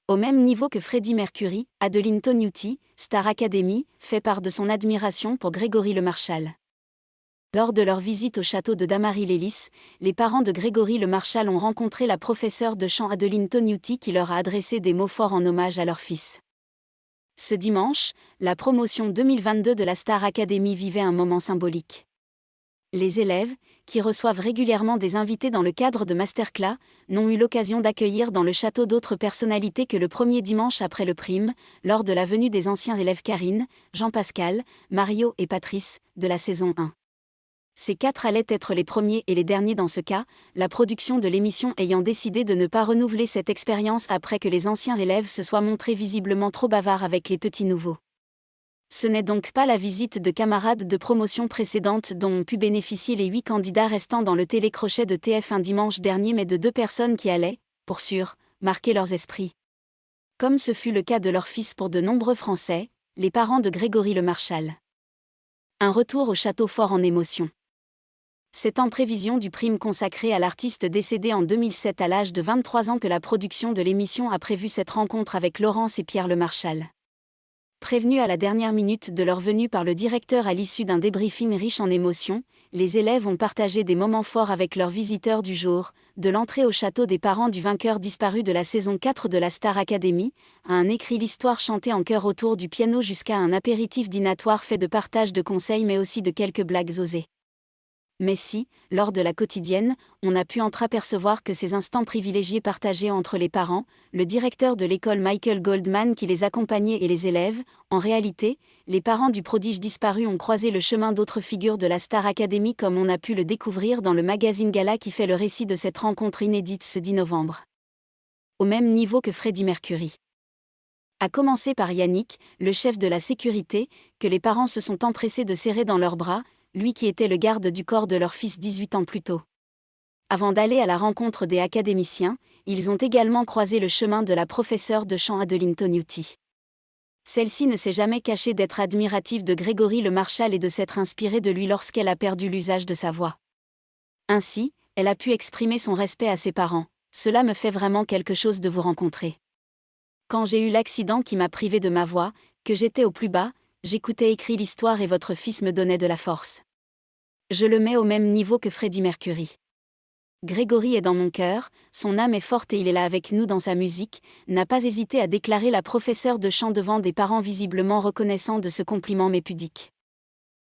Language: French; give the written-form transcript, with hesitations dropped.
Au même niveau que Freddie Mercury, Adeline Tognuti, Star Academy, fait part de son admiration pour Grégory LeMarchal. Lors de leur visite au château de Damary-Lélis, les parents de Grégory LeMarchal ont rencontré la professeure de chant Adeline Tognuti qui leur a adressé des mots forts en hommage à leur fils. Ce dimanche, la promotion 2022 de la Star Academy vivait un moment symbolique. Les élèves, qui reçoivent régulièrement des invités dans le cadre de masterclass, n'ont eu l'occasion d'accueillir dans le château d'autres personnalités que le premier dimanche après le prime, lors de la venue des anciens élèves Karine, Jean-Pascal, Mario et Patrice, de la saison 1. Ces 4 allaient être les premiers et les derniers dans ce cas, la production de l'émission ayant décidé de ne pas renouveler cette expérience après que les anciens élèves se soient montrés visiblement trop bavards avec les petits nouveaux. Ce n'est donc pas la visite de camarades de promotion précédente dont ont pu bénéficier les 8 candidats restant dans le télécrochet de TF1 dimanche dernier, mais de 2 personnes qui allaient, pour sûr, marquer leurs esprits. Comme ce fut le cas de leur fils pour de nombreux Français, les parents de Grégory LeMarchal. Un retour au château fort en émotion. C'est en prévision du prime consacré à l'artiste décédé en 2007 à l'âge de 23 ans que la production de l'émission a prévu cette rencontre avec Laurence et Pierre LeMarchal. Prévenus à la dernière minute de leur venue par le directeur à l'issue d'un débriefing riche en émotions, les élèves ont partagé des moments forts avec leurs visiteurs du jour, de l'entrée au château des parents du vainqueur disparu de la saison 4 de la Star Academy, à un écrit l'histoire chantée en chœur autour du piano jusqu'à un apéritif dînatoire fait de partage de conseils mais aussi de quelques blagues osées. Mais si, lors de la quotidienne, on a pu entreapercevoir que ces instants privilégiés partagés entre les parents, le directeur de l'école Michael Goldman qui les accompagnait et les élèves, en réalité, les parents du prodige disparu ont croisé le chemin d'autres figures de la Star Academy comme on a pu le découvrir dans le magazine Gala qui fait le récit de cette rencontre inédite ce 10 novembre. Au même niveau que Freddie Mercury. À commencer par Yannick, le chef de la sécurité, que les parents se sont empressés de serrer dans leurs bras, lui qui était le garde du corps de leur fils 18 ans plus tôt. Avant d'aller à la rencontre des académiciens, ils ont également croisé le chemin de la professeure de chant Adeline Tognuti. Celle-ci ne s'est jamais cachée d'être admirative de Grégory LeMarchal et de s'être inspirée de lui lorsqu'elle a perdu l'usage de sa voix. Ainsi, elle a pu exprimer son respect à ses parents. Cela me fait vraiment quelque chose de vous rencontrer. Quand j'ai eu l'accident qui m'a privé de ma voix, que j'étais au plus bas, j'écoutais écrit l'histoire et votre fils me donnait de la force. Je le mets au même niveau que Freddie Mercury. Grégory est dans mon cœur, son âme est forte et il est là avec nous dans sa musique, n'a pas hésité à déclarer la professeure de chant devant des parents visiblement reconnaissants de ce compliment mais pudique.